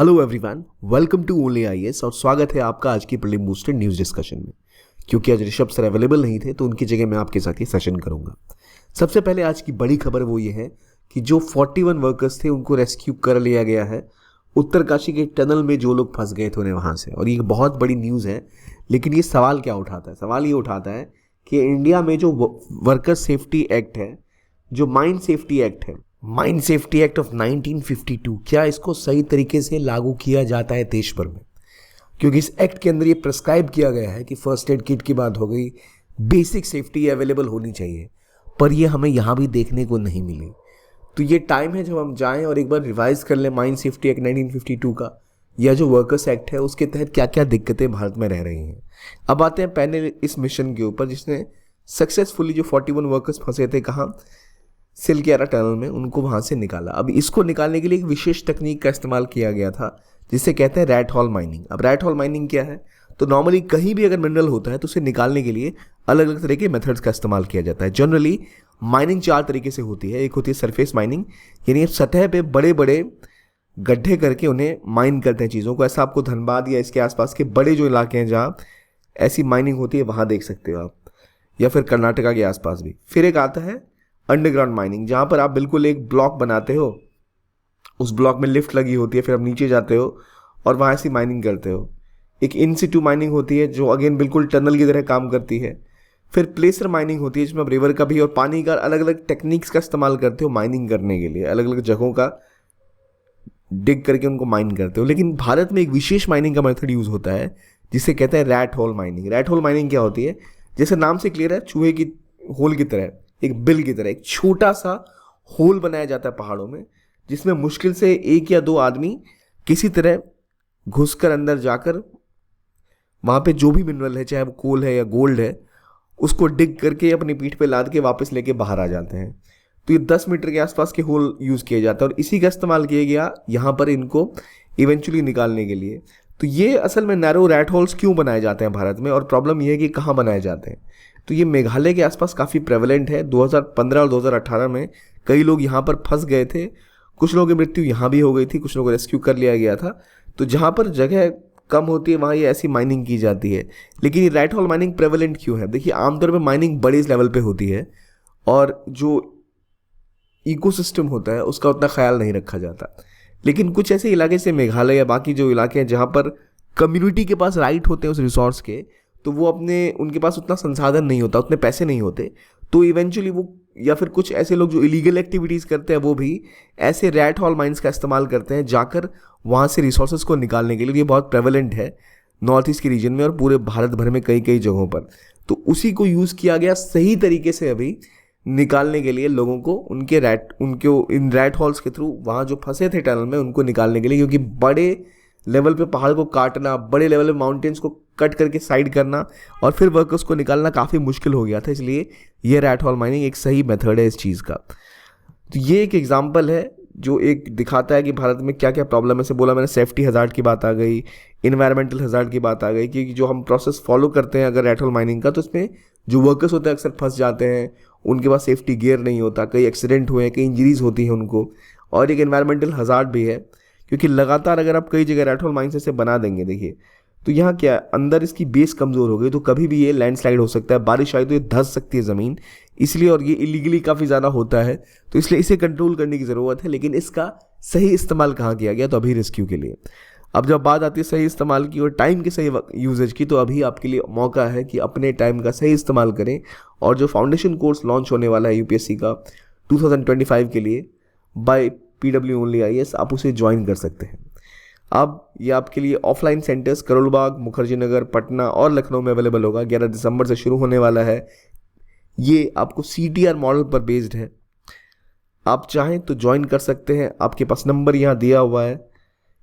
Hello everyone, welcome to Only IAS और स्वागत है आपका आज की प्रीलिम बूस्टेड न्यूज़ डिस्कशन में। क्योंकि आज ऋषभ सर अवेलेबल नहीं थे तो उनकी जगह मैं आपके साथ ये सेशन करूंगा। सबसे पहले आज की बड़ी खबर वो ये है कि जो 41 वर्कर्स थे उनको रेस्क्यू कर लिया गया है उत्तरकाशी के टनल में। जो लोग फंस गए थे उन्हें वहाँ से, और ये बहुत बड़ी न्यूज़ है। लेकिन ये सवाल क्या उठाता है? सवाल ये उठाता है कि इंडिया में जो वर्कर सेफ्टी एक्ट है, जो माइन सेफ्टी एक्ट है, माइन सेफ्टी एक्ट ऑफ 1952, क्या इसको सही तरीके से लागू किया जाता है देश भर में? क्योंकि इस एक्ट के अंदर ये प्रिस्क्राइब किया गया है कि फर्स्ट एड किट की बात हो गई, बेसिक सेफ्टी अवेलेबल होनी चाहिए, पर ये हमें यहाँ भी देखने को नहीं मिली। तो ये टाइम है जब हम जाएं और एक बार रिवाइज कर लें माइन सेफ्टी एक्ट 1952 का, या जो वर्कर्स एक्ट है उसके तहत क्या क्या दिक्कतें भारत में रह रही हैं। अब आते हैं पहले इस मिशन के ऊपर जिसने सक्सेसफुली जो 41 वर्कर्स फंसे थे कहाँ, सिलकेरा टनल में, उनको वहाँ से निकाला। अब इसको निकालने के लिए एक विशेष तकनीक का इस्तेमाल किया गया था जिसे कहते हैं रैट होल माइनिंग। अब रैट होल माइनिंग क्या है? तो नॉर्मली कहीं भी अगर मिनरल होता है तो उसे निकालने के लिए अलग अलग तरह के मेथड्स का इस्तेमाल किया जाता है। जनरली माइनिंग 4 तरीके से होती है। एक होती है सरफेस माइनिंग, यानी सतह पे बड़े बड़े गड्ढे करके उन्हें माइन करते हैं चीज़ों को। ऐसा आपको धनबाद या इसके आसपास के बड़े जो इलाके हैं जहाँ ऐसी माइनिंग होती है वहाँ देख सकते हो आप, या फिर कर्नाटका के आसपास भी। फिर एक आता है अंडरग्राउंड माइनिंग, जहाँ पर आप बिल्कुल एक ब्लॉक बनाते हो, उस ब्लॉक में लिफ्ट लगी होती है, फिर आप नीचे जाते हो और वहाँ ऐसी माइनिंग करते हो। एक इन सिटू माइनिंग होती है जो अगेन बिल्कुल टनल की तरह काम करती है। फिर प्लेसर माइनिंग होती है जिसमें आप रिवर का भी और पानी का अलग अलग टेक्निक्स का इस्तेमाल करते हो माइनिंग करने के लिए, अलग अलग जगहों का डिग करके उनको माइन करते हो। लेकिन भारत में एक विशेष माइनिंग का मेथड यूज़ होता है जिसे कहते हैं rat hole mining. Rat hole mining क्या होती है? जैसे नाम से क्लियर है, चूहे की होल की तरह, एक बिल की तरह एक छोटा सा होल बनाया जाता है पहाड़ों में, जिसमें मुश्किल से 1 या 2 आदमी किसी तरह घुसकर अंदर जाकर वहाँ पे जो भी मिनरल है, चाहे वो कोल है या गोल्ड है, उसको डिग करके अपनी पीठ पे लाद के वापस लेके बाहर आ जाते हैं। तो ये 10 मीटर के आसपास के होल यूज़ किया जाता है और इसी का इस्तेमाल किया गया यहाँ पर इनको इवेंचुअली निकालने के लिए। तो ये असल में नैरो रैट होल्स क्यों बनाए जाते हैं भारत में, और प्रॉब्लम ये है कि कहाँ बनाए जाते हैं? तो ये मेघालय के आसपास काफ़ी प्रेवलेंट है। 2015 और 2018 में कई लोग यहाँ पर फंस गए थे। कुछ लोगों की मृत्यु यहाँ भी हो गई थी, कुछ लोगों को रेस्क्यू कर लिया गया था। तो जहाँ पर जगह कम होती है वहाँ ये ऐसी माइनिंग की जाती है। लेकिन ये रैट होल माइनिंग प्रेवलेंट क्यों है? देखिए, आमतौर पर माइनिंग बड़े लेवल पर होती है और जो इकोसिस्टम होता है उसका उतना ख्याल नहीं रखा जाता। लेकिन कुछ ऐसे इलाके से मेघालय या बाकी जो इलाके हैं जहाँ पर कम्युनिटी के पास राइट होते हैं उस रिसोर्स के, तो वो उनके पास उतना संसाधन नहीं होता, उतने पैसे नहीं होते, तो इवेंचुअली वो, या फिर कुछ ऐसे लोग जो इलीगल एक्टिविटीज़ करते हैं वो भी ऐसे रैट होल माइंस का इस्तेमाल करते हैं जाकर वहाँ से रिसोर्सेज को निकालने के लिए। ये बहुत प्रेवलेंट है नॉर्थ ईस्ट के रीजन में और पूरे भारत भर में कई कई जगहों पर। तो उसी को यूज़ किया गया सही तरीके से अभी निकालने के लिए, लोगों को उनके इन रैट हॉल्स के थ्रू वहाँ जो फंसे थे टनल में उनको निकालने के लिए। क्योंकि बड़े लेवल पे पहाड़ को काटना, बड़े लेवल पे माउंटेन्स को कट करके साइड करना और फिर वर्कर्स को निकालना काफ़ी मुश्किल हो गया था। इसलिए ये रैट होल माइनिंग एक सही मेथड है इस चीज़ का। तो ये एक एग्जांपल है जो एक दिखाता है कि भारत में क्या क्या प्रॉब्लम है। से बोला मैंने, सेफ्टी हज़ार्ड की बात आ गई, इन्वायरमेंटल हज़ार्ड की बात आ गई, क्योंकि जो हम प्रोसेस फॉलो करते हैं अगर रैट होल माइनिंग का, तो इसमें जो वर्कर्स होते हैं अक्सर फंस जाते हैं, उनके पास सेफ्टी गियर नहीं होता, कई एक्सीडेंट हुए हैं, कई इंजरीज होती हैं उनको। और एक एनवायरमेंटल हज़ार्ड भी है क्योंकि लगातार अगर आप कई जगह रैट होल माइंस ऐसे बना देंगे, देखिए तो यहाँ क्या अंदर इसकी बेस कमज़ोर हो गई तो कभी भी ये लैंडस्लाइड हो सकता है, बारिश आई तो ये धंस सकती है ज़मीन, इसलिए। और ये इलीगली काफ़ी ज़्यादा होता है, तो इसलिए इसे कंट्रोल करने की ज़रूरत है। लेकिन इसका सही इस्तेमाल कहाँ किया गया? तो अभी रेस्क्यू के लिए। अब जब बात आती है सही इस्तेमाल की और टाइम के सही यूजेज की, तो अभी आपके लिए मौका है कि अपने टाइम का सही इस्तेमाल करें। और जो फाउंडेशन कोर्स लॉन्च होने वाला है यूपीएससी का 2025 के लिए बाय पीडब्ल्यू ओनली आईएएस, आप उसे ज्वाइन कर सकते हैं। अब ये आपके लिए ऑफलाइन सेंटर्स करोलबाग, मुखर्जी नगर, पटना और लखनऊ में अवेलेबल होगा। 11 दिसंबर से शुरू होने वाला है। ये आपको CTR मॉडल पर बेस्ड है। आप चाहें तो ज्वाइन कर सकते हैं। आपके पास नंबर यहाँ दिया हुआ है,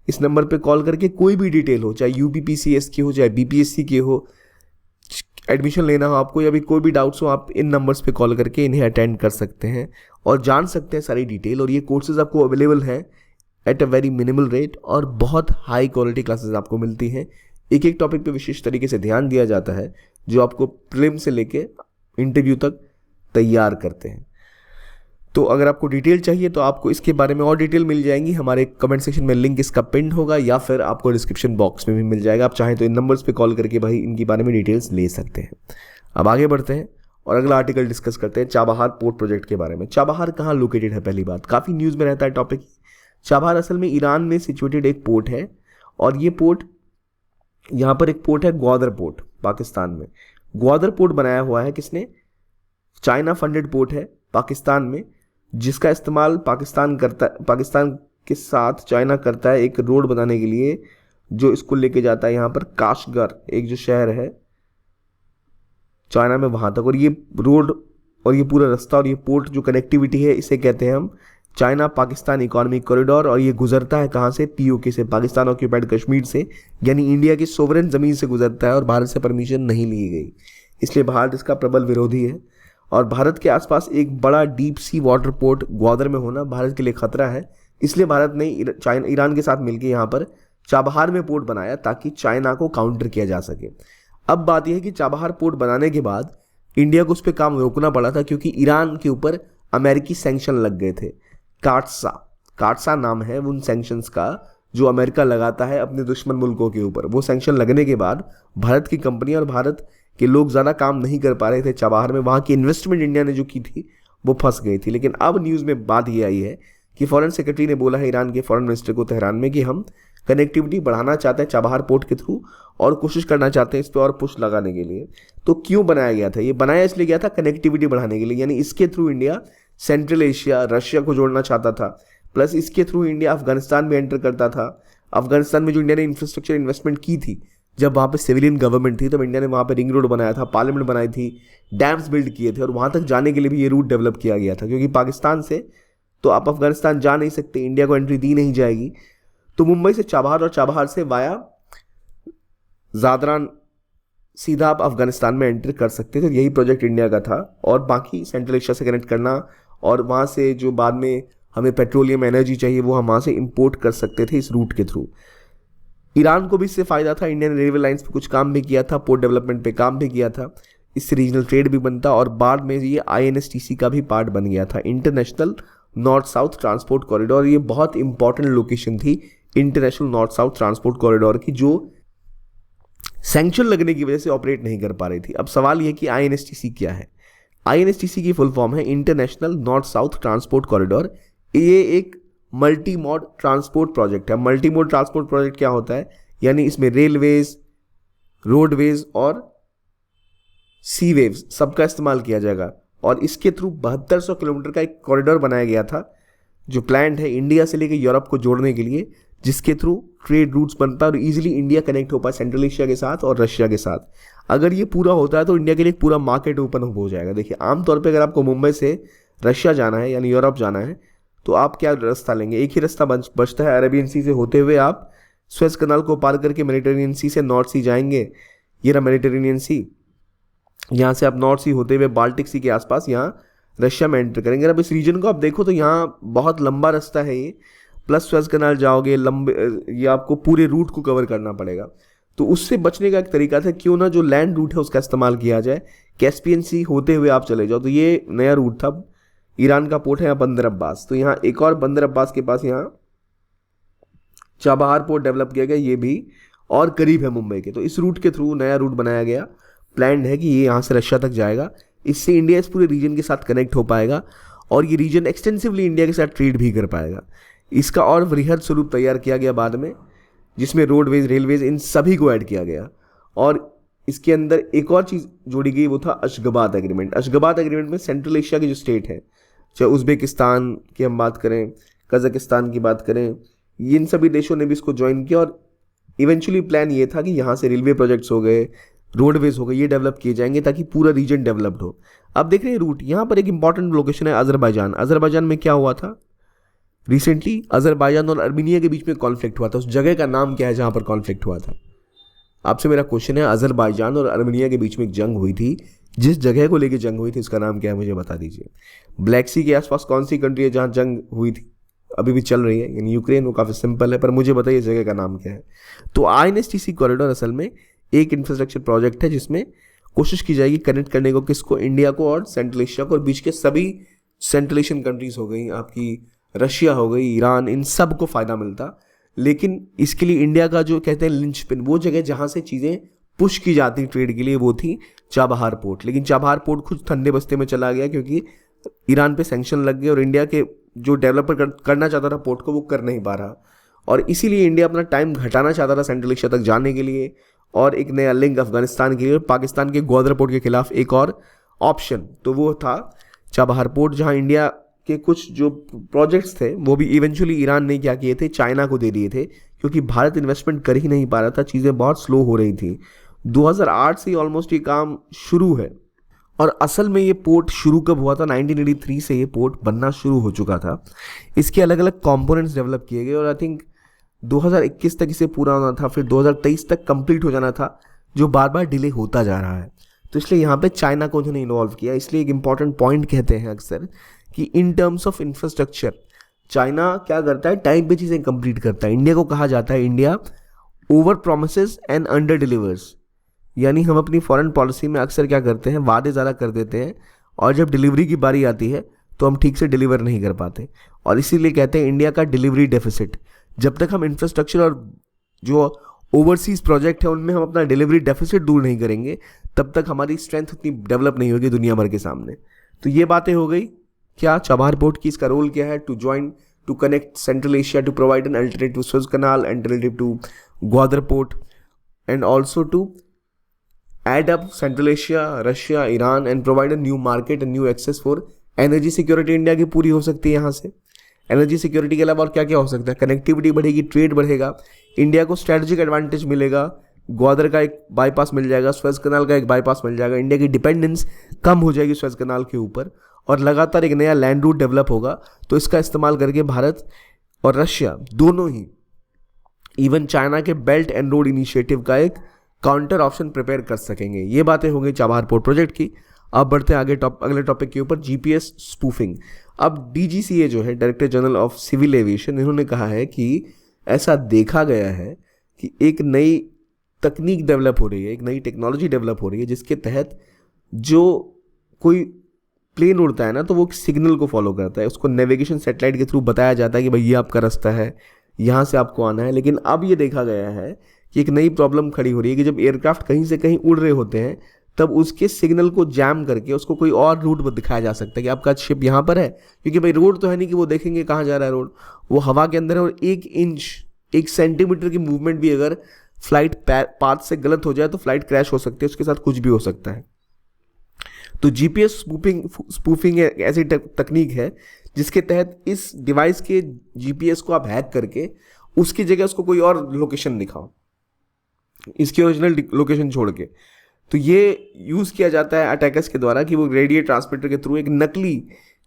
इस नंबर पे कॉल करके कोई भी डिटेल हो, चाहे UPPCS की हो, चाहे BPSC की हो, एडमिशन लेना हो आपको, या भी कोई भी डाउट्स हो, आप इन नंबर्स पे कॉल करके इन्हें अटेंड कर सकते हैं और जान सकते हैं सारी डिटेल। और ये कोर्सेज आपको अवेलेबल हैं at a very minimal rate और बहुत हाई क्वालिटी क्लासेस आपको मिलती हैं। एक एक टॉपिक पे विशेष तरीके से ध्यान दिया जाता है जो आपको प्रीलिम से लेके इंटरव्यू तक तैयार करते हैं। तो अगर आपको डिटेल चाहिए तो आपको इसके बारे में और डिटेल मिल जाएंगी हमारे कमेंट सेक्शन में, लिंक इसका पिन होगा या फिर आपको डिस्क्रिप्शन बॉक्स में भी मिल जाएगा। आप चाहें तो इन नंबर्स पे कॉल करके भाई इनके बारे में डिटेल्स ले सकते हैं। अब आगे बढ़ते हैं और अगला आर्टिकल डिस्कस करते हैं चाबहार पोर्ट प्रोजेक्ट के बारे में। चाबहार कहाँ लोकेटेड है, पहली बात काफ़ी न्यूज़ में रहता है टॉपिक। चाबहार असल में ईरान में सिचुएटेड एक पोर्ट है और ये पोर्ट, यहाँ पर एक पोर्ट है ग्वादर पोर्ट पाकिस्तान में। ग्वादर पोर्ट बनाया हुआ है किसने, चाइना फंडेड पोर्ट है पाकिस्तान में, जिसका इस्तेमाल पाकिस्तान के साथ चाइना करता है एक रोड बनाने के लिए, जो इसको लेके जाता है यहाँ पर काशगर, एक जो शहर है चाइना में वहाँ तक। और ये रोड और ये पूरा रास्ता और ये पोर्ट जो कनेक्टिविटी है, इसे कहते हैं हम चाइना पाकिस्तान इकोनॉमिक कॉरिडोर। और ये गुजरता है कहाँ से, पीओके से, पाकिस्तान ऑक्यूपाइड कश्मीर से, यानी इंडिया की सोवरेन ज़मीन से गुजरता है और भारत से परमिशन नहीं ली गई, इसलिए भारत इसका प्रबल विरोधी है। और भारत के आसपास एक बड़ा deep sea water port Gwadar में होना भारत के लिए खतरा है, इसलिए भारत ने ईरान के साथ मिलकर यहाँ पर चाबहार में पोर्ट बनाया ताकि चाइना को काउंटर किया जा सके। अब बात यह है कि चाबहार पोर्ट बनाने के बाद इंडिया को उस पर काम रोकना पड़ा था, क्योंकि ईरान के ऊपर अमेरिकी सैंक्शन लग गए थे। काटसा नाम है उन सैंक्शंस का जो अमेरिका लगाता है अपने दुश्मन मुल्कों के ऊपर। वो सैंक्शन लगने के बाद भारत की कंपनी और भारत के लोग ज़्यादा काम नहीं कर पा रहे थे चाबहार में। वहाँ की इन्वेस्टमेंट इंडिया ने जो की थी वो फंस गई थी। लेकिन अब न्यूज़ में बात ये आई है कि फॉरेन सेक्रेटरी ने बोला है ईरान के फॉरेन मिनिस्टर को तेहरान में कि हम कनेक्टिविटी बढ़ाना चाहते हैं चाबहार पोर्ट के थ्रू और कोशिश करना चाहते हैं इस पर और पुश लगाने के लिए। तो क्यों बनाया गया था, ये बनाया इसलिए गया था कनेक्टिविटी बढ़ाने के लिए, यानी इसके through India central Asia Russia को जोड़ना चाहता था, प्लस इसके थ्रू इंडिया अफगानिस्तान में एंटर करता था। अफगानिस्तान में जो इंडिया ने इंफ्रास्ट्रक्चर इन्वेस्टमेंट की थी, जब वहाँ पे सिविलियन गवर्नमेंट थी, तब इंडिया ने वहाँ पे रिंग रोड बनाया था, पार्लियामेंट बनाई थी, डैम्स बिल्ड किए थे और वहाँ तक जाने के लिए भी ये रूट डेवलप किया गया था, क्योंकि पाकिस्तान से तो आप अफगानिस्तान जा नहीं सकते, इंडिया को एंट्री दी नहीं जाएगी। तो मुंबई से चाबहार और चाबहार से वाया ज़ादरान सीधा आप अफगानिस्तान में एंटर कर सकते थे। यही प्रोजेक्ट इंडिया का था और बाकी सेंट्रल एशिया से कनेक्ट करना और वहाँ से जो बाद में हमें पेट्रोलियम एनर्जी चाहिए वो हम वहाँ से इंपोर्ट कर सकते थे इस रूट के थ्रू। ईरान को भी इससे फ़ायदा था, इंडियन रेलवे लाइंस पे कुछ काम भी किया था, पोर्ट डेवलपमेंट पे काम भी किया था, इससे रीजनल ट्रेड भी बनता और बाद में ये INSTC का भी पार्ट बन गया था, international north south transport corridor. ये बहुत इंपॉर्टेंट लोकेशन थी international north south transport corridor की, जो सैंक्शन लगने की वजह से ऑपरेट नहीं कर पा रही थी। अब सवाल यह कि INSTC क्या है। INSTC की फुल फॉर्म है international north south transport corridor. ये एक मल्टी मोड ट्रांसपोर्ट प्रोजेक्ट है। मल्टी मोड ट्रांसपोर्ट प्रोजेक्ट क्या होता है, यानी इसमें रेलवेज, रोडवेज और सी वेव्स सबका इस्तेमाल किया जाएगा और इसके थ्रू 7200 किलोमीटर का एक कॉरिडोर बनाया गया था जो प्लान्ड है इंडिया से लेकर यूरोप को जोड़ने के लिए, जिसके थ्रू ट्रेड रूट्स बन पाए और इजीली इंडिया कनेक्ट हो पाए सेंट्रल एशिया के साथ और रशिया के साथ। अगर ये पूरा होता है तो इंडिया के लिए पूरा मार्केट ओपन हो जाएगा। देखिए आमतौर पे अगर आपको मुंबई से रशिया जाना है यानी यूरोप जाना है तो आप क्या रास्ता लेंगे, एक ही रास्ता बचता है, अरेबियन सी से होते हुए आप स्वेज कनाल को पार करके मेडिटेरेनियन सी से नॉर्थ सी जाएंगे। ये रहा मेडिटेरेनियन सी, यहाँ से आप नॉर्थ सी होते हुए बाल्टिक सी के आसपास यहाँ रशिया में एंटर करेंगे। अब इस रीजन को आप देखो तो यहाँ बहुत लंबा रास्ता है ये, प्लस स्वेज कनाल जाओगे लंबे, ये आपको पूरे रूट को कवर करना पड़ेगा। तो उससे बचने का एक तरीका था क्यों ना जो लैंड रूट है उसका इस्तेमाल किया जाए, कैस्पियन सी होते हुए आप चले जाओ। तो ये नया रूट था। ईरान का पोर्ट है यहाँ बंदर अब्बास, तो यहाँ एक और बंदर अब्बास के पास यहाँ चाबहार पोर्ट डेवलप किया गया, ये भी और करीब है मुंबई के। तो इस रूट के थ्रू नया रूट बनाया गया, प्लान्ड है कि ये यहाँ से रशिया तक जाएगा। इससे इंडिया इस पूरे रीजन के साथ कनेक्ट हो पाएगा और ये रीजन एक्सटेंसिवली इंडिया के साथ ट्रेड भी कर पाएगा। इसका और वृहद स्वरूप तैयार किया गया बाद में, जिसमें रोडवेज, रेलवेज, इन सभी को ऐड किया गया। और इसके अंदर एक और चीज़ जोड़ी गई, वो था अशगाबाद एग्रीमेंट। अशगाबाद एग्रीमेंट में सेंट्रल एशिया के जो स्टेट हैं, चाहे उज़्बेकिस्तान की हम बात करें, कजाकिस्तान की बात करें, इन सभी देशों ने भी इसको ज्वाइन किया। और इवेंचुअली प्लान ये था कि यहाँ से रेलवे प्रोजेक्ट्स हो गए, रोडवेज हो गए, ये डेवलप किए जाएंगे ताकि पूरा रीजन डेवलप्ड हो। अब देख रहे हैं रूट, यहाँ पर एक इंपॉर्टेंट लोकेशन है अजरबैजान। अजरबैजान में क्या हुआ था रिसेंटली, अजरबैजान और अर्मीनिया के बीच में कॉन्फ्लिक्ट हुआ था। उस जगह का नाम क्या है जहाँ पर कॉन्फ्लिक्ट हुआ था? आपसे मेरा क्वेश्चन है, अजरबैजान और अर्मीनिया के बीच में एक जंग हुई थी, जिस जगह को लेकर जंग हुई थी उसका नाम क्या है मुझे बता दीजिए। ब्लैक सी के आसपास कौन सी कंट्री है जहाँ जंग हुई थी, अभी भी चल रही है, यानी यूक्रेन। वो काफ़ी सिंपल है, पर मुझे बताइए जगह का नाम क्या है। तो INSTC कॉरिडोर असल में एक इंफ्रास्ट्रक्चर प्रोजेक्ट है जिसमें कोशिश की जाएगी कनेक्ट करने को, किसको, इंडिया को और सेंट्रल एशिया को, और बीच के सभी सेंट्रल एशियन कंट्रीज़ हो गई, आपकी रशिया हो गई, ईरान, इन सब को फ़ायदा मिलता। लेकिन इसके लिए इंडिया का जो कहते हैं लिंचपिन, वो जगह जहाँ से चीज़ें पुश की जाती ट्रेड के लिए, वो थी चाबहार पोर्ट। लेकिन चाबहार पोर्ट खुद ठंडे बस्ते में चला गया क्योंकि ईरान पे सैंक्शन लग गए और इंडिया के जो डेवलपर करना चाहता था पोर्ट को, वो कर नहीं पा रहा। और इसीलिए इंडिया अपना टाइम घटाना चाहता था सेंट्रल एशिया तक जाने के लिए, और एक नया लिंक अफगानिस्तान के लिए, और पाकिस्तान के ग्वादर पोर्ट के खिलाफ एक और ऑप्शन, तो वो था चाबहार पोर्ट, जहाँ इंडिया के कुछ जो प्रोजेक्ट्स थे वो भी इवेंचुअली ईरान ने क्या किए थे, चाइना को दे दिए थे, क्योंकि भारत इन्वेस्टमेंट कर ही नहीं पा रहा था, चीज़ें बहुत स्लो हो रही थी। 2008 से ऑलमोस्ट ये काम शुरू है, और असल में ये पोर्ट शुरू कब हुआ था, 1983 से ये पोर्ट बनना शुरू हो चुका था। इसके अलग अलग कंपोनेंट्स डेवलप किए गए, और आई थिंक 2021 तक इसे पूरा होना था, फिर 2023 तक कंप्लीट हो जाना था, जो बार बार डिले होता जा रहा है। तो इसलिए यहाँ पे चाइना को उन्होंने इन्वॉल्व किया। इसलिए एक इंपॉर्टेंट पॉइंट कहते हैं अक्सर कि in terms of infrastructure China क्या करता है, टाइम पे चीज़ें कंप्लीट करता है। इंडिया को कहा जाता है India over promises and under delivers, यानी हम अपनी फॉरेन पॉलिसी में अक्सर क्या करते हैं, वादे ज़्यादा कर देते हैं, और जब डिलीवरी की बारी आती है तो हम ठीक से डिलीवर नहीं कर पाते। और इसीलिए कहते हैं इंडिया का डिलीवरी डेफिसिट। जब तक हम इंफ्रास्ट्रक्चर और जो ओवरसीज प्रोजेक्ट है उनमें हम अपना डिलीवरी डेफिसिट दूर नहीं करेंगे, तब तक हमारी स्ट्रेंथ उतनी डेवलप नहीं होगी दुनिया भर के सामने। तो ये बातें हो गई क्या चाबहार पोर्ट की, इसका रोल क्या है, to join, to connect Central Asia, to provide an alternative Suez Canal, alternative to Gwadar port, and also to add up Central Asia, Russia, Iran and provide a new market and new access for energy security। India की पूरी हो सकती है यहाँ से। Energy security के अलावा और क्या क्या हो सकता है, कनेक्टिविटी बढ़ेगी, ट्रेड बढ़ेगा, इंडिया को स्ट्रेटेजिक एडवांटेज मिलेगा, ग्वादर का एक बाईपास मिल जाएगा, सुएज कनाल का एक बाईपास मिल जाएगा, इंडिया की डिपेंडेंस कम हो जाएगी सुएज कनाल के ऊपर, और लगातार एक नया लैंड रूट डेवलप होगा। तो इसका इस्तेमाल करके भारत और रशिया दोनों ही, इवन चाइना के बेल्ट एंड रोड इनिशिएटिव का एक काउंटर ऑप्शन प्रिपेयर कर सकेंगे। ये बातें हो गई चाबहार पोर्ट प्रोजेक्ट की। अब बढ़ते हैं आगे अगले टॉपिक के ऊपर, जीपीएस स्पूफिंग। अब डीजीसीए जो है, Director General of Civil Aviation, इन्होंने कहा है कि ऐसा देखा गया है कि एक नई तकनीक डेवलप हो रही है, एक नई टेक्नोलॉजी डेवलप हो रही है, जिसके तहत जो कोई प्लेन उड़ता है ना, तो वो सिग्नल को फॉलो करता है, उसको नेविगेशन सैटेलाइट के थ्रू बताया जाता है कि भाई ये आपका रास्ता है, यहाँ से आपको आना है। लेकिन अब ये देखा गया है कि एक नई प्रॉब्लम खड़ी हो रही है कि जब एयरक्राफ्ट कहीं से कहीं उड़ रहे होते हैं, तब उसके सिग्नल को जैम करके उसको कोई और रूट पर दिखाया जा सकता है कि आपका शिप यहाँ पर है, क्योंकि भाई रोड तो है नहीं कि वो देखेंगे कहाँ जा रहा है रोड, वो हवा के अंदर है, और 1 इंच 1 सेंटीमीटर की मूवमेंट भी अगर फ्लाइट पाथ से गलत हो जाए तो फ्लाइट क्रैश हो सकती है, उसके साथ कुछ भी हो सकता है। तो जीपीएस स्पूफिंग एक ऐसी तकनीक है जिसके तहत इस डिवाइस के जीपीएस को आप हैक करके उसकी जगह उसको कोई और लोकेशन दिखाओ, इसकी ओरिजिनल लोकेशन छोड़ के। तो ये यूज़ किया जाता है अटैकर्स के द्वारा कि वो रेडियो ट्रांसमीटर के थ्रू एक नकली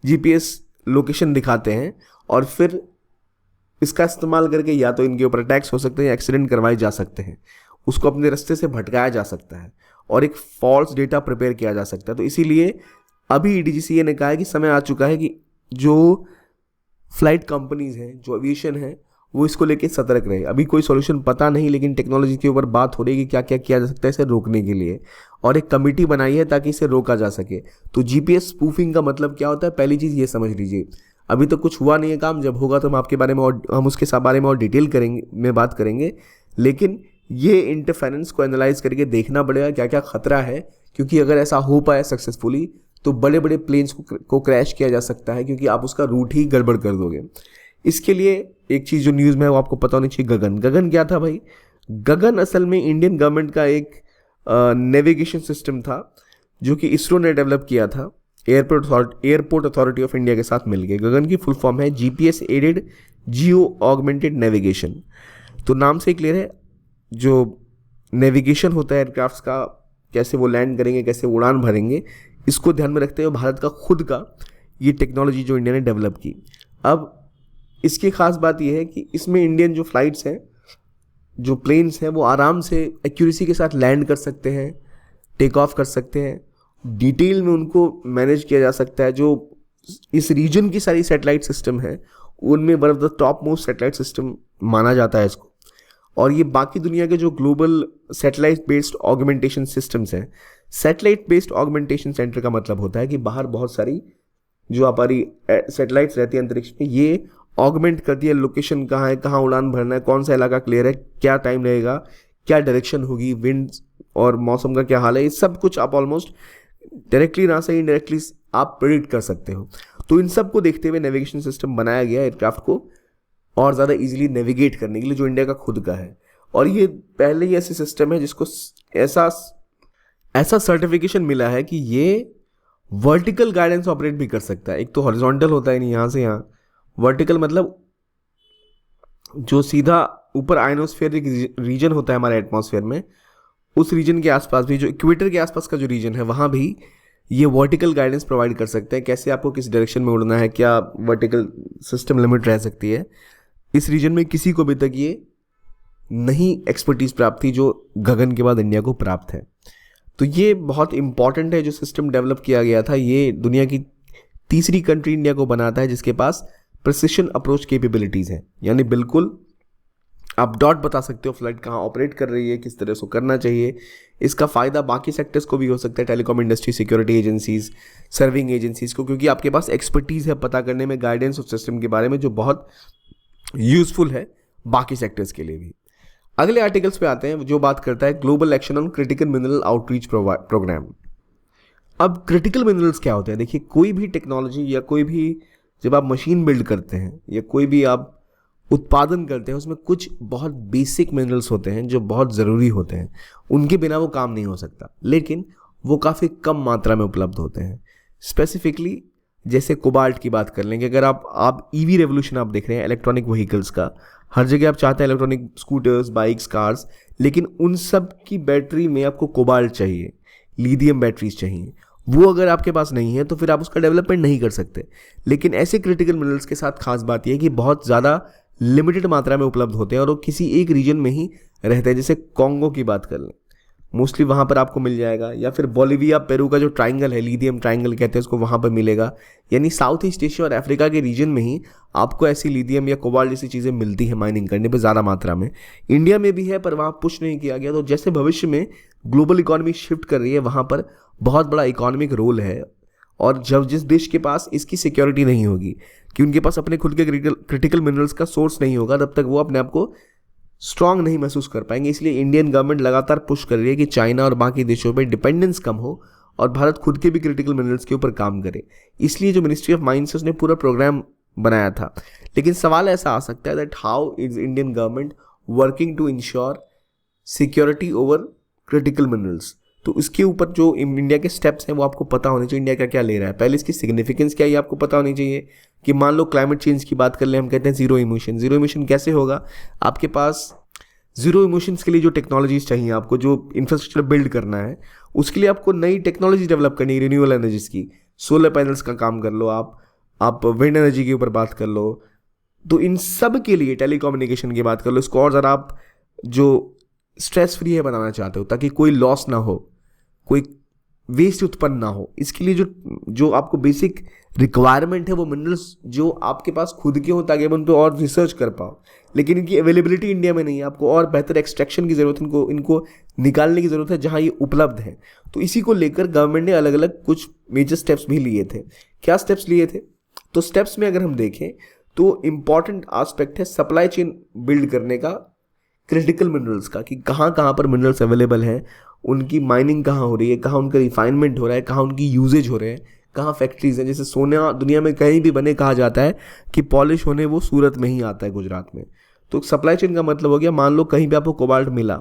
जीपीएस लोकेशन दिखाते हैं, और फिर इसका इस्तेमाल करके या तो इनके ऊपर अटैक्स हो सकते हैं या एक्सीडेंट करवाए जा सकते हैं, उसको अपने रास्ते से भटकाया जा सकता है, और एक फॉल्स डेटा प्रिपेयर किया जा सकता है। तो इसीलिए अभी डीजीसीए ने कहा है कि समय आ चुका है कि जो फ्लाइट कंपनीज हैं, जो एविएशन है, वो इसको लेके सतर्क रहे। अभी कोई सॉल्यूशन पता नहीं, लेकिन टेक्नोलॉजी के ऊपर बात हो रही है कि क्या क्या किया जा सकता है इसे रोकने के लिए, और एक कमिटी बनाई है ताकि इसे रोका जा सके। तो जीपीएस स्पूफिंग का मतलब क्या होता है, पहली चीज़ ये समझ लीजिए। अभी तो कुछ हुआ नहीं है काम, जब होगा तो हम आपके बारे में और हम उसके बारे में और डिटेल में बात करेंगे, लेकिन ये इंटरफेरेंस को एनालाइज करके देखना पड़ेगा क्या क्या खतरा है, क्योंकि अगर ऐसा हो पाए सक्सेसफुली तो बड़े बड़े प्लेन्स को क्रैश किया जा सकता है, क्योंकि आप उसका रूट ही गड़बड़ कर दोगे। इसके लिए एक चीज़ जो न्यूज़ में है वो आपको पता होनी चाहिए, गगन। गगन क्या था भाई? गगन असल में इंडियन गवर्नमेंट का एक नेविगेशन सिस्टम था जो कि इसरो ने डेवलप किया था एयरपोर्ट अथॉरिटी ऑफ इंडिया के साथ मिलकर। गगन की फुल फॉर्म है GPS aided geo augmented navigation. तो नाम से क्लियर है, जो नेविगेशन होता है एयरक्राफ्ट्स का, कैसे वो लैंड करेंगे, कैसे उड़ान भरेंगे, इसको ध्यान में रखते हुए भारत का खुद का ये टेक्नोलॉजी जो इंडिया ने डेवलप की। अब इसकी खास बात यह है कि इसमें इंडियन जो फ्लाइट्स हैं, जो प्लेन्स हैं, वो आराम से एक्यूरेसी के साथ लैंड कर सकते हैं, टेक ऑफ कर सकते हैं, डिटेल में उनको मैनेज किया जा सकता है। जो इस रीजन की सारी सैटेलाइट सिस्टम है उनमें one of the top most satellite system माना जाता है इसको। और ये बाकी दुनिया के जो global satellite based augmentation systems हैं, सैटेलाइट बेस्ड ऑगमेंटेशन सेंटर का मतलब होता है कि बाहर बहुत सारी जो हमारी सैटेलाइट्स रहती है अंतरिक्ष में, ये ऑगमेंट करती है लोकेशन कहाँ है, कहाँ उड़ान भरना है, कौन सा इलाका क्लियर है, क्या टाइम रहेगा, क्या डायरेक्शन होगी, विंड और मौसम का क्या हाल है, ये सब कुछ आप ऑलमोस्ट डायरेक्टली ना सही इनडायरेक्टली आप प्रेडिक्ट कर सकते हो। तो इन सब को देखते हुए नेविगेशन सिस्टम बनाया गया एयरक्राफ्ट को और ज़्यादा इजीली नेविगेट करने के लिए, जो इंडिया का खुद का है। और ये पहले ही ऐसे सिस्टम है जिसको ऐसा सर्टिफिकेशन मिला है कि ये वर्टिकल गाइडेंस ऑपरेट भी कर सकता है। एक तो हॉरिजॉन्टल होता है नहीं यहाँ से यहाँ, वर्टिकल मतलब जो सीधा ऊपर आयनोस्फेरिक रीजन होता है हमारे एटमॉस्फेयर में, उस रीजन के आसपास भी, जो इक्वेटर के आसपास का जो रीजन है, वहाँ भी ये वर्टिकल गाइडेंस प्रोवाइड कर सकते हैं, कैसे आपको किस डायरेक्शन में उड़ना है, क्या वर्टिकल सिस्टम लिमिट रह सकती है। इस रीजन में किसी को भी तक ये नहीं एक्सपर्टीज प्राप्त थी जो गगन के बाद इंडिया को प्राप्त है। तो ये बहुत इंपॉर्टेंट है जो सिस्टम डेवलप किया गया था। ये दुनिया की तीसरी कंट्री इंडिया को बनाता है जिसके पास प्रिसिशन अप्रोच कैपेबिलिटीज़ हैं, यानी बिल्कुल आप डॉट बता सकते हो फ्लाइट कहाँ ऑपरेट कर रही है, किस तरह से करना चाहिए। इसका फ़ायदा बाकी सेक्टर्स को भी हो सकता है, telecom industry, security agencies, serving agencies को, क्योंकि आपके पास एक्सपर्टीज़ है पता करने में गाइडेंस ऑफ सिस्टम के बारे में, जो बहुत यूजफुल है बाकी सेक्टर्स के लिए भी। अगले आर्टिकल्स पे आते हैं जो बात करता है global action on critical mineral outreach programme. अब क्रिटिकल मिनरल्स क्या होते हैं? देखिए, कोई भी टेक्नोलॉजी या कोई भी जब आप मशीन बिल्ड करते हैं या कोई भी आप उत्पादन करते हैं, उसमें कुछ बहुत बेसिक मिनरल्स होते हैं जो बहुत ज़रूरी होते हैं, उनके बिना वो काम नहीं हो सकता, लेकिन वो काफ़ी कम मात्रा में उपलब्ध होते हैं। स्पेसिफिकली जैसे कोबाल्ट की बात कर लेंगे, अगर आप ईवी रेवोल्यूशन आप देख रहे हैं इलेक्ट्रॉनिक व्हीकल्स का, हर जगह आप चाहते हैं इलेक्ट्रॉनिक स्कूटर्स, बाइक्स, कार्स, लेकिन उन सब की बैटरी में आपको कोबाल्ट चाहिए, लिथियम बैटरीज चाहिए। वो अगर आपके पास नहीं है तो फिर आप उसका डेवलपमेंट नहीं कर सकते। लेकिन ऐसे क्रिटिकल मिनरल्स के साथ खास बात यह है कि बहुत ज़्यादा लिमिटेड मात्रा में उपलब्ध होते हैं और वो किसी एक रीजन में ही रहते हैं। जैसे कॉन्गो की बात कर लें, मोस्टली वहाँ पर आपको मिल जाएगा, या फिर बोलिविया पेरू का जो ट्राइंगल है, लिथियम ट्राइंगल कहते हैं उसको, वहाँ पर मिलेगा। यानी साउथ ईस्ट एशिया और अफ्रीका के रीजन में ही आपको ऐसी लिथियम या कोबाल्ट जैसी चीज़ें मिलती हैं माइनिंग करने पर ज़्यादा मात्रा में। इंडिया में भी है पर वहाँ पुश नहीं किया गया। तो जैसे भविष्य में ग्लोबल इकॉनमी शिफ्ट कर रही है, वहाँ पर बहुत बड़ा इकोनॉमिक रोल है। और जब जिस देश के पास इसकी सिक्योरिटी नहीं होगी कि उनके पास अपने खुद के क्रिटिकल मिनरल्स का सोर्स नहीं होगा, तब तक वो अपने आप को स्ट्रांग नहीं महसूस कर पाएंगे। इसलिए इंडियन गवर्नमेंट लगातार पुश कर रही है कि चाइना और बाकी देशों पे डिपेंडेंस कम हो और भारत खुद के भी क्रिटिकल मिनरल्स के ऊपर काम करे। इसलिए जो मिनिस्ट्री ऑफ माइंस है उसने पूरा प्रोग्राम बनाया था। लेकिन सवाल ऐसा आ सकता है that how is Indian government working to ensure security over critical minerals. तो इसके ऊपर जो इंडिया के स्टेप्स हैं वो आपको पता होने चाहिए, इंडिया क्या क्या ले रहा है। पहले इसकी सिग्निफिकेंस क्या है ये आपको पता होनी चाहिए कि मान लो क्लाइमेट चेंज की बात कर ले, हम कहते हैं जीरो इमिशन। जीरो इमिशन कैसे होगा? आपके पास जीरो इमिशंस के लिए जो टेक्नोलॉजीज चाहिए, आपको जो इंफ्रास्ट्रक्चर बिल्ड करना है, उसके लिए आपको नई टेक्नोलॉजी डेवलप करनी है, रिन्यूएबल एनर्जीज की। सोलर पैनल्स का काम कर लो, आप विंड एनर्जी के ऊपर बात कर लो। तो इन सब के लिए टेलीकम्युनिकेशन की बात कर लो, इसको और ज़रा आप जो स्ट्रेस फ्री है बनाना चाहते हो ताकि कोई लॉस ना हो, कोई वेस्ट उत्पन्न ना हो। इसके लिए जो आपको बेसिक रिक्वायरमेंट है वो मिनरल्स जो आपके पास खुद के हो ताकि आप उन पर और रिसर्च कर पाओ। लेकिन इनकी अवेलेबिलिटी इंडिया में नहीं है, आपको और बेहतर एक्सट्रैक्शन की ज़रूरत है, इनको निकालने की ज़रूरत है जहाँ ये उपलब्ध है। तो इसी को लेकर गवर्नमेंट ने अलग अलग कुछ मेजर स्टेप्स भी लिए थे। क्या स्टेप्स लिए थे? तो स्टेप्स में अगर हम देखें तो इम्पॉर्टेंट आस्पेक्ट है सप्लाई चेन बिल्ड करने का क्रिटिकल मिनरल्स का, कि कहाँ कहाँ पर मिनरल्स अवेलेबल हैं, उनकी माइनिंग कहाँ हो रही है, कहाँ उनका रिफाइनमेंट हो रहा है, कहाँ उनकी यूजेज हो रहे हैं, कहाँ फैक्ट्रीज हैं। जैसे सोना दुनिया में कहीं भी बने, कहा जाता है कि पॉलिश होने वो सूरत में ही आता है, गुजरात में। तो सप्लाई चेन का मतलब हो गया, मान लो कहीं भी आपको कोबाल्ट मिला,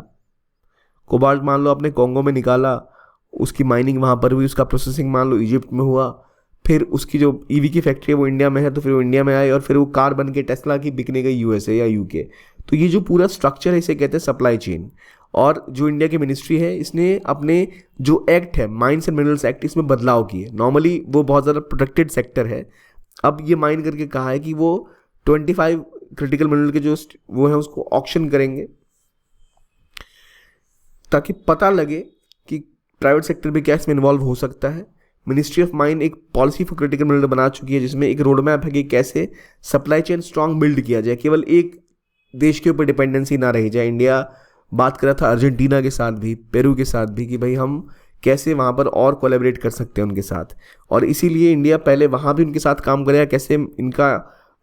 कोबाल्ट मान लो आपने कॉन्गो में निकाला, उसकी माइनिंग वहाँ पर हुई, उसका प्रोसेसिंग मान लो इजिप्ट में हुआ, फिर उसकी जो ईवी की फैक्ट्री है वो इंडिया में है, तो फिर वो इंडिया में आई और फिर वो कार बन के टेस्ला की बिकने गई यूएसए या यूके। तो ये जो पूरा स्ट्रक्चर है इसे कहते हैं सप्लाई चेन। और जो इंडिया की मिनिस्ट्री है इसने अपने जो एक्ट है माइंस एंड मिनरल्स एक्ट, इसमें बदलाव किए। नॉर्मली वो बहुत ज़्यादा प्रोटेक्टेड सेक्टर है, अब ये माइन करके कहा है कि वो 25 क्रिटिकल मिनरल के जो वो है उसको ऑक्शन करेंगे ताकि पता लगे कि प्राइवेट सेक्टर भी क्या इसमें इन्वॉल्व हो सकता है। मिनिस्ट्री ऑफ माइन एक पॉलिसी फॉर क्रिटिकल मिनरल बना चुकी है जिसमें एक रोड मैप है कि कैसे सप्लाई चेन स्ट्रांग बिल्ड किया जाए, केवल एक देश के ऊपर डिपेंडेंसी ना रही जाए। इंडिया बात कर रहा था अर्जेंटीना के साथ भी, पेरू के साथ भी, कि भाई हम कैसे वहाँ पर और कोलैबोरेट कर सकते हैं उनके साथ, और इसीलिए इंडिया पहले वहाँ भी उनके साथ काम करेगा, कैसे इनका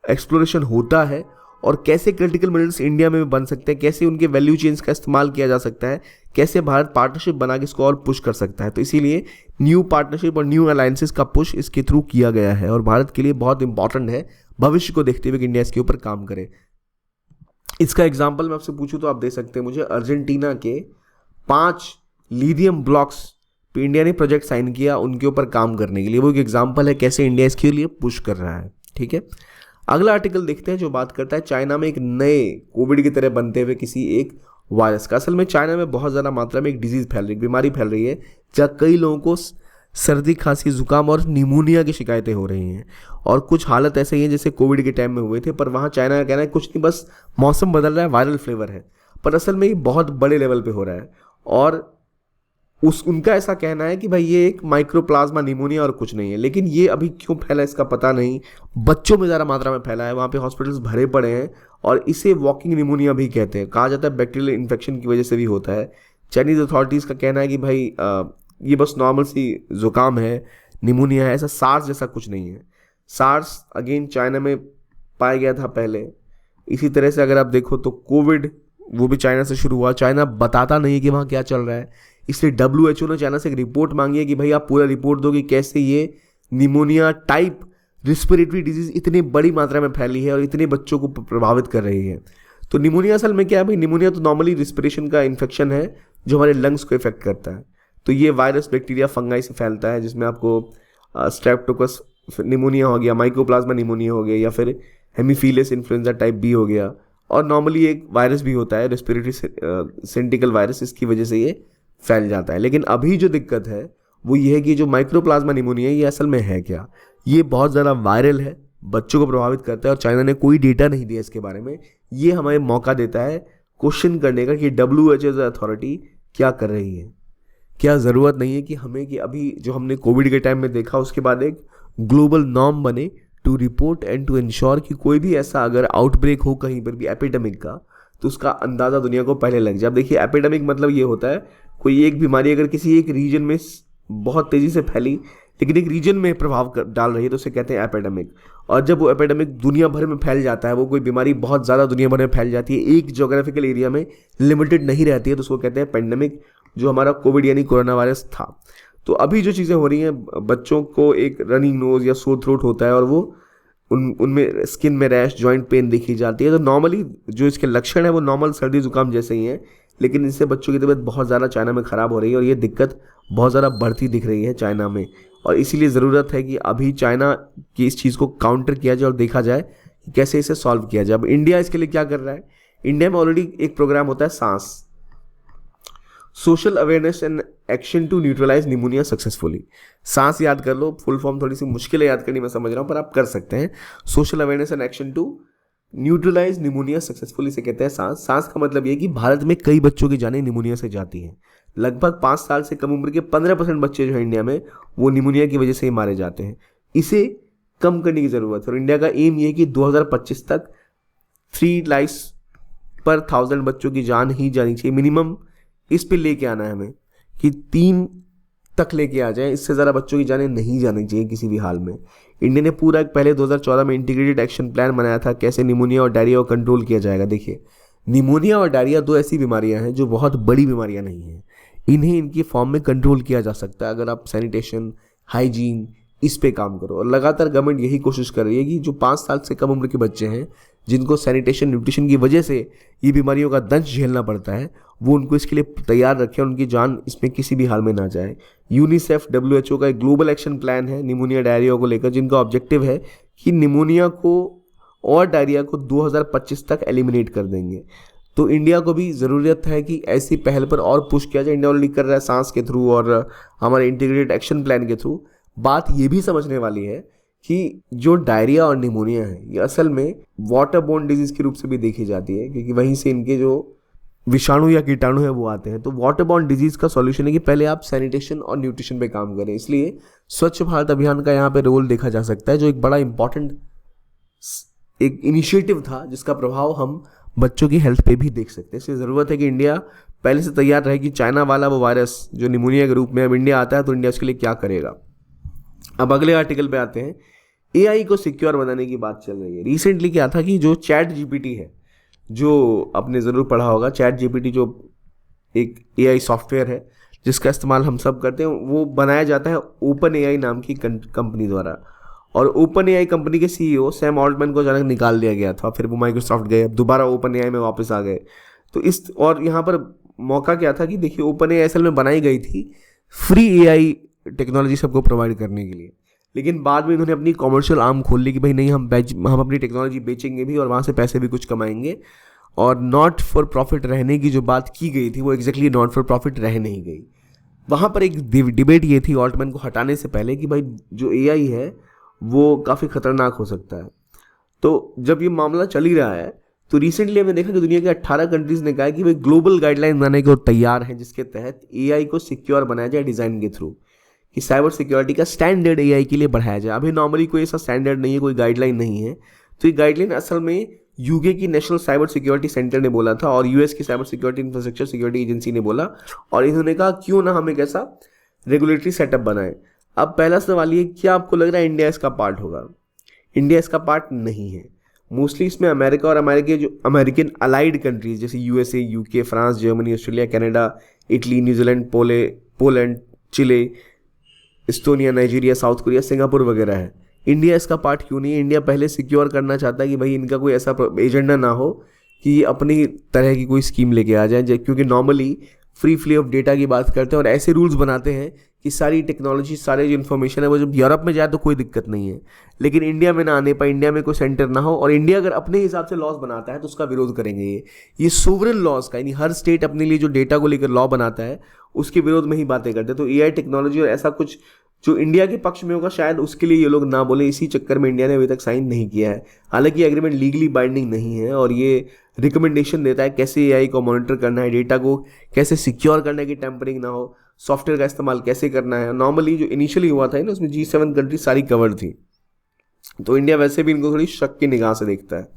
एक्सप्लोरेशन होता है और कैसे क्रिटिकल मिनरल्स इंडिया में भी बन सकते हैं, कैसे उनके वैल्यू चेन्स का इस्तेमाल किया जा सकता है, कैसे भारत पार्टनरशिप बना के इसको और पुश कर सकता है। तो इसीलिए न्यू पार्टनरशिप और न्यू अलायंसेस का पुश इसके थ्रू किया गया है और भारत के लिए बहुत इंपॉर्टेंट है भविष्य को देखते हुए कि इंडिया इसके ऊपर काम करे। इसका एग्जाम्पल मैं आपसे पूछूं तो आप दे सकते हैं मुझे, अर्जेंटीना के 5 लिथियम ब्लॉक्स पे इंडिया ने प्रोजेक्ट साइन किया उनके ऊपर काम करने के लिए। वो एक एग्जाम्पल है कैसे इंडिया इसके लिए पुश कर रहा है। ठीक है, अगला आर्टिकल देखते हैं जो बात करता है चाइना में एक नए कोविड की तरह बनते हुए किसी एक वायरस का। असल में चाइना में बहुत ज़्यादा मात्रा में एक डिजीज़ फैल रही है, बीमारी फैल रही है, जहाँ कई लोगों को सर्दी खांसी जुकाम और निमोनिया की शिकायतें हो रही हैं, और कुछ हालत ऐसे ही हैं जैसे कोविड के टाइम में हुए थे। पर वहाँ चाइना का कहना है कुछ नहीं, बस मौसम बदल रहा है, वायरल फ्लेवर है, पर असल में ये बहुत बड़े लेवल पे हो रहा है। और उनका ऐसा कहना है कि भाई ये एक माइक्रोप्लाज्मा निमोनिया और कुछ नहीं है। लेकिन ये अभी क्यों फैला इसका पता नहीं, बच्चों में ज़्यादा मात्रा में फैला है, वहाँ पे हॉस्पिटल्स भरे पड़े हैं और इसे वॉकिंग निमोनिया भी कहते हैं। कहा जाता है बैक्टीरियल इन्फेक्शन की वजह से भी होता है। चाइनीज़ अथॉरिटीज़ का कहना है कि भाई ये बस नॉर्मल सी जुकाम है, निमोनिया है, ऐसा सार्स जैसा कुछ नहीं है। सार्स अगेन चाइना में पाया गया था पहले। इसी तरह से अगर आप देखो तो कोविड वो भी चाइना से शुरू हुआ। चाइना बताता नहीं है कि वहाँ क्या चल रहा है, इसलिए WHO ने चाइना से एक रिपोर्ट मांगी है कि भाई आप पूरा रिपोर्ट दो कि कैसे ये निमोनिया टाइप रिस्पिरेटरी डिजीज इतनी बड़ी मात्रा में फैली है और इतने बच्चों को प्रभावित कर रही है। तो निमोनिया असल में क्या है भाई, निमोनिया तो नॉर्मली रिस्पिरेशन का इन्फेक्शन है जो हमारे लंग्स को इफेक्ट करता है। तो ये वायरस बैक्टीरिया फंगाई से फैलता है, जिसमें आपको स्ट्रेप्टोकोकस निमोनिया हो गया, माइकोप्लाज्मा निमोनिया हो गया, या फिर हेमीफिलियस इन्फ्लुएंजा टाइप बी हो गया। और नॉर्मली एक वायरस भी होता है रेस्पिरेटरी सिंटिकल वायरस, इसकी वजह से ये फैल जाता है। लेकिन अभी जो दिक्कत है वो ये है कि जो माइक्रोप्लाज्मा निमोनिया ये असल में है क्या, ये बहुत ज़्यादा वायरल है, बच्चों को प्रभावित करता है और चाइना ने कोई डेटा नहीं दिया इसके बारे में। ये हमें मौका देता है क्वेश्चन करने का कि WHO अथॉरिटी क्या कर रही है। क्या ज़रूरत नहीं है कि हमें कि अभी जो हमने कोविड के टाइम में देखा उसके बाद एक ग्लोबल नॉर्म बने to report and to ensure कि कोई भी ऐसा अगर आउटब्रेक हो कहीं पर भी एपिडेमिक का, तो उसका अंदाज़ा दुनिया को पहले लग जाए। अब देखिए एपिडेमिक मतलब ये होता है कोई एक बीमारी अगर किसी एक रीजन में बहुत तेज़ी से फैली लेकिन एक रीजन में प्रभाव डाल रही है तो उसे कहते हैं एपिडेमिक। और जब वो एपिडेमिक दुनिया भर में फैल जाता है, वो कोई बीमारी बहुत ज़्यादा दुनिया भर में फैल जाती है, एक जोग्राफिकल एरिया में लिमिटेड नहीं रहती है, तो उसको कहते हैं पेंडेमिक, जो हमारा कोविड यानी कोरोना वायरस था। तो अभी जो चीज़ें हो रही हैं, बच्चों को एक रनिंग नोज या सोर थ्रोट होता है और वो उनमें स्किन में रैश, जॉइंट पेन दिखी जाती है। तो नॉर्मली जो इसके लक्षण है वो नॉर्मल सर्दी जुकाम जैसे ही हैं, लेकिन इससे बच्चों की तबीयत बहुत ज़्यादा चाइना में ख़राब हो रही है और ये दिक्कत बहुत ज़्यादा बढ़ती दिख रही है चाइना में। और इसीलिए ज़रूरत है कि अभी चाइना की इस चीज़ को काउंटर किया जाए और देखा जाए कि कैसे इसे सॉल्व किया जाए। अब इंडिया इसके लिए क्या कर रहा है, इंडिया में ऑलरेडी एक प्रोग्राम होता है SAANS, social awareness and action to neutralise pneumonia successfully. SAANS याद कर लो, फुल फॉर्म थोड़ी सी मुश्किल है याद करनी, मैं समझ रहा हूँ, पर आप कर सकते हैं। Social awareness and action to neutralise pneumonia successfully से कहते हैं सांस। सांस का मतलब ये कि भारत में कई बच्चों की जानें निमोनिया से जाती हैं। लगभग 5 साल से कम उम्र के 15% बच्चे जो है इंडिया में वो निमोनिया की वजह से ही मारे जाते हैं। इसे कम करने की ज़रूरत है और इंडिया का एम ये है कि 2025 तक 3 लाइफ्स पर 1000 बच्चों की जान ही जानी चाहिए मिनिमम। इस पे लेके आना है हमें कि 3 तक लेके आ जाए, इससे ज़्यादा बच्चों की जानें नहीं जानी चाहिए किसी भी हाल में। इंडिया ने पूरा पहले 2014 में इंटीग्रेटेड एक्शन प्लान बनाया था कैसे निमोनिया और डायरिया को कंट्रोल किया जाएगा। देखिए, निमोनिया और डायरिया 2 ऐसी बीमारियां हैं जो बहुत बड़ी बीमारियां नहीं हैं, इन्हें इनकी फॉर्म में कंट्रोल किया जा सकता है अगर आप सैनिटेशन, हाइजीन इस पे काम करो। और लगातार गवर्नमेंट यही कोशिश कर रही है कि जो 5 साल से कम उम्र के बच्चे हैं जिनको सैनिटेशन न्यूट्रिशन की वजह से ये बीमारियों का दंश झेलना पड़ता है, वो उनको इसके लिए तैयार रखें और उनकी जान इसमें किसी भी हाल में ना जाए। यूनिसेफ WHO का एक ग्लोबल एक्शन प्लान है निमोनिया डायरिया को लेकर, जिनका ऑब्जेक्टिव है कि निमोनिया को और डायरिया को 2025 तक एलिमिनेट कर देंगे। तो इंडिया को भी ज़रूरत है कि ऐसी पहल पर और पुश किया जाए। इंडिया ऑलरेडी कर रहा है सांस के थ्रू और हमारे इंटीग्रेटेड एक्शन प्लान के थ्रू। बात ये भी समझने वाली है कि जो डायरिया और निमोनिया है ये असल में वाटर बोर्न डिजीज़ के रूप से भी देखी जाती है, क्योंकि वहीं से इनके जो विषाणु या कीटाणु है वो आते हैं। तो वाटर बोर्न डिजीज़ का सॉल्यूशन है कि पहले आप सैनिटेशन और न्यूट्रिशन पे काम करें। इसलिए स्वच्छ भारत अभियान का यहाँ पे रोल देखा जा सकता है, जो एक बड़ा इंपॉर्टेंट एक इनिशिएटिव था जिसका प्रभाव हम बच्चों की हेल्थ पे भी देख सकते हैं। इसलिए ज़रूरत है कि इंडिया पहले से तैयार रहे कि चाइना वाला वो वायरस जो निमोनिया के रूप में अब इंडिया आता है तो इंडिया उसके लिए क्या करेगा। अब अगले आर्टिकल पे आते हैं, एआई को सिक्योर बनाने की बात चल रही है। रिसेंटली क्या था कि जो चैट जीपीटी है, जो आपने ज़रूर पढ़ा होगा, चैट जीपीटी जो एक एआई सॉफ्टवेयर है जिसका इस्तेमाल हम सब करते हैं, वो बनाया जाता है ओपन एआई नाम की कंपनी द्वारा। और ओपन एआई कंपनी के सीईओ सैम ऑल्टमैन को अचानक निकाल दिया गया था, फिर वो माइक्रोसॉफ्ट गए, अब दोबारा ओपन एआई में वापस आ गए। तो इस और यहाँ पर मौका क्या था कि देखिए, ओपन एआई असल में बनाई गई थी फ्री एआई टेक्नोलॉजी सबको प्रोवाइड करने के लिए, लेकिन बाद में इन्होंने अपनी कॉमर्शियल आर्म खोल ली कि भाई नहीं, हम अपनी टेक्नोलॉजी बेचेंगे भी और वहाँ से पैसे भी कुछ कमाएंगे। और नॉट फॉर प्रॉफिट रहने की जो बात की गई थी वो एग्जैक्टली नॉट फॉर प्रॉफिट रह नहीं गई। वहाँ पर एक डिबेट ये थी ऑल्टमैन को हटाने से पहले कि भाई जो एआई है वो काफ़ी खतरनाक हो सकता है। तो जब ये मामला चल ही रहा है तो रिसेंटली हमने देखा कि दुनिया के 18 कंट्रीज़ ने कहा कि भाई ग्लोबल गाइडलाइन बनाने को तैयार हैं, जिसके तहत एआई को सिक्योर बनाया जाए डिज़ाइन के थ्रू, कि साइबर सिक्योरिटी का स्टैंडर्ड एआई के लिए बढ़ाया जाए। अभी नॉर्मली कोई ऐसा स्टैंडर्ड नहीं है, कोई गाइडलाइन नहीं है। तो ये गाइडलाइन असल में यूके की नेशनल साइबर सिक्योरिटी सेंटर ने बोला था और यूएस की cyber security infrastructure security agency ने बोला, और इन्होंने कहा क्यों ना हम एक ऐसा रेगुलेटरी सेटअप बनाए। अब पहला सवाल ये, क्या आपको लग रहा है इंडिया इसका पार्ट होगा? इंडिया इसका पार्ट नहीं है। मोस्टली इसमें अमेरिका और अमेरिकन अलाइड कंट्रीज जैसे USA, UK, France, Germany, Australia, Canada, Italy, New Zealand, Poland, Chile, Estonia, Nigeria, South Korea, Singapore वगैरह है। इंडिया इसका पार्ट क्यों नहीं है? इंडिया पहले सिक्योर करना चाहता है कि भाई इनका कोई ऐसा एजेंडा ना हो कि अपनी तरह की कोई स्कीम लेके आ जाए, क्योंकि normally free flow of data की बात करते हैं और ऐसे रूल्स बनाते हैं कि सारी टेक्नोलॉजी, सारे जो इन्फॉर्मेशन है वो जब यूरोप में जाए तो कोई दिक्कत नहीं है, लेकिन इंडिया में ना आने पाए, इंडिया में कोई सेंटर ना हो। और इंडिया अगर अपने हिसाब से लॉज बनाता है तो उसका विरोध करेंगे। ये सोवरेन लॉज का, यानी हर स्टेट अपने लिए जो डेटा को लेकर लॉ बनाता है उसके विरोध में ही बातें करते हैं। तो एआई टेक्नोलॉजी और ऐसा कुछ जो इंडिया के पक्ष में होगा शायद उसके लिए ये लोग ना बोले, इसी चक्कर में इंडिया ने अभी तक साइन नहीं किया है। हालांकि एग्रीमेंट लीगली बाइंडिंग नहीं है और ये रिकमेंडेशन देता है कैसे एआई को मॉनिटर करना है, डेटा को कैसे सिक्योर करना है कि टेम्परिंग ना हो, सॉफ्टवेयर का इस्तेमाल कैसे करना है। नॉर्मली जो इनिशियली हुआ था ना, उसमें G7 कंट्री सारी कवर थी, तो इंडिया वैसे भी इनको थोड़ी शक की निगाह से देखता है।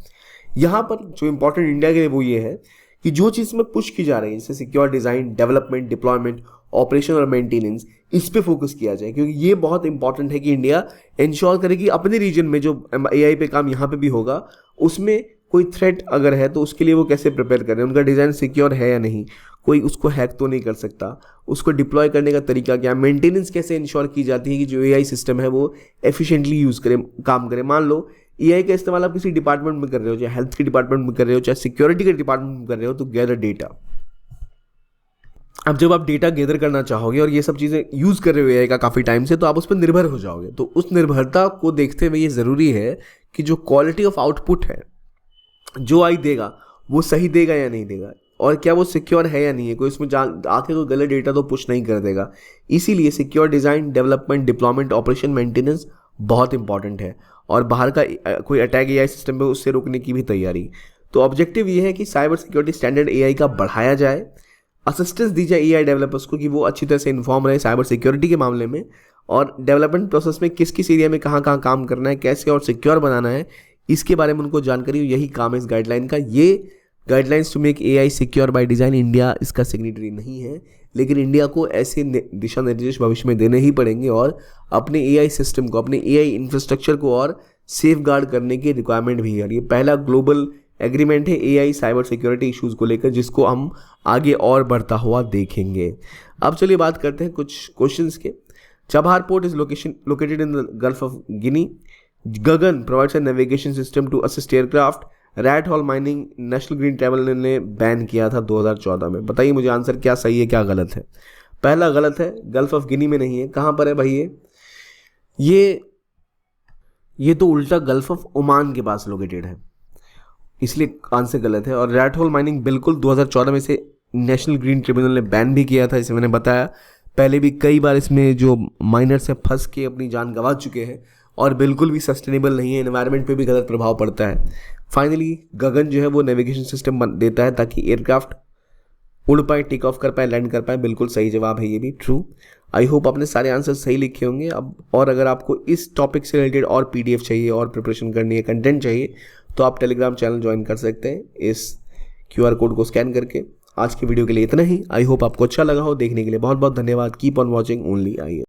यहाँ पर जो इंपॉर्टेंट इंडिया के लिए वो ये है कि जो चीज़ में पुश की जा रही है, जैसे secure design, development, deployment, operation और मेंटेनेंस, इस पे फोकस किया जाए, क्योंकि ये बहुत इंपॉर्टेंट है कि इंडिया इंश्योर करे कि अपने रीजन में जो एआई पे काम यहाँ पे भी होगा उसमें कोई थ्रेट अगर है तो उसके लिए वो कैसे प्रिपेयर करें, उनका डिज़ाइन सिक्योर है या नहीं, कोई उसको हैक तो नहीं कर सकता, उसको डिप्लॉय करने का तरीका क्या, मेंटेनेंस कैसे इंश्योर की जाती है कि जो एआई सिस्टम है वो एफिशिएंटली यूज़ करे, काम करे। मान लो एआई का इस्तेमाल आप किसी डिपार्टमेंट में कर रहे हो, चाहे हेल्थ के डिपार्टमेंट में कर रहे हो, चाहे सिक्योरिटी के डिपार्टमेंट में कर रहे हो, तो गैदर डेटा। अब जब आप डेटा गैदर करना चाहोगे और ये सब चीज़ें यूज़ कर रहे हो एआई का काफ़ी टाइम से, तो आप उस पर निर्भर हो जाओगे। तो उस निर्भरता को देखते हुए ये ज़रूरी है कि जो क्वालिटी ऑफ आउटपुट है, जो आई देगा वो सही देगा या नहीं देगा, और क्या वो सिक्योर है या नहीं है, कोई उसमें आके कोई गलत डेटा तो पुश नहीं कर देगा। इसीलिए secure design, development, deployment, operation, maintenance बहुत इंपॉर्टेंट है, और बाहर का कोई अटैक एआई सिस्टम पे उससे रोकने की भी तैयारी। तो ऑब्जेक्टिव ये है कि साइबर सिक्योरिटी स्टैंडर्ड एआई का बढ़ाया जाए, असिस्टेंस दी जाए एआई डेवलपर्स को कि वो अच्छी तरह से इन्फॉर्म रहे साइबर सिक्योरिटी के मामले में, और डेवलपमेंट प्रोसेस में किस किस एरिया में कहाँ कहाँ काम करना है, कैसे और सिक्योर बनाना है, इसके बारे में उनको जानकारी हो। यही काम है इस गाइडलाइन का। ये guidelines to make AI secure by design, India इसका सिग्नेटरी नहीं है, लेकिन इंडिया को ऐसे दिशा निर्देश भविष्य में देने ही पड़ेंगे और अपने एआई सिस्टम को, अपने एआई इंफ्रास्ट्रक्चर को और सेफ गार्ड करने की रिक्वायरमेंट भी है। ये पहला ग्लोबल एग्रीमेंट है एआई साइबर सिक्योरिटी इश्यूज़ को लेकर, जिसको हम आगे और बढ़ता हुआ देखेंगे। अब चलिए बात करते हैं कुछ क्वेश्चंस के। Chabahar port is located in the gulf of Guinea. Gagan provides a navigation system to assist aircraft. Rat hole mining national green tribunal ने बैन किया था 2014 में। बताइए मुझे आंसर क्या सही है क्या गलत है। पहला गलत है, गल्फ ऑफ गिनी में नहीं है। कहाँ पर है भाई? ये तो उल्टा गल्फ ऑफ ओमान के पास लोकेटेड है, इसलिए आंसर गलत है। और रैट होल माइनिंग बिल्कुल 2014 में से नेशनल ग्रीन ट्रिब्यूनल ने बैन भी किया था, इसे मैंने बताया पहले भी कई बार। इसमें जो माइनर्स से फंस के अपनी जान गंवा चुके हैं और बिल्कुल भी सस्टेनेबल नहीं है, एनवायरनमेंट पे भी गलत प्रभाव पड़ता है। फाइनली गगन जो है वो नेविगेशन सिस्टम देता है ताकि एयरक्राफ्ट उड़ पाए, टेक ऑफ कर पाए, लैंड कर पाए। बिल्कुल सही जवाब है ये भी, ट्रू। आई होप आपने सारे आंसर सही लिखे होंगे। अब और अगर आपको इस टॉपिक से रिलेटेड और पीडीएफ चाहिए और प्रिपरेशन करनी है, कंटेंट चाहिए, तो आप टेलीग्राम चैनल ज्वाइन कर सकते हैं इस क्यूआर कोड को स्कैन करके। आज की वीडियो के लिए इतना ही। आई होप आपको अच्छा लगा हो। देखने के लिए बहुत बहुत धन्यवाद। Keep on watching only I.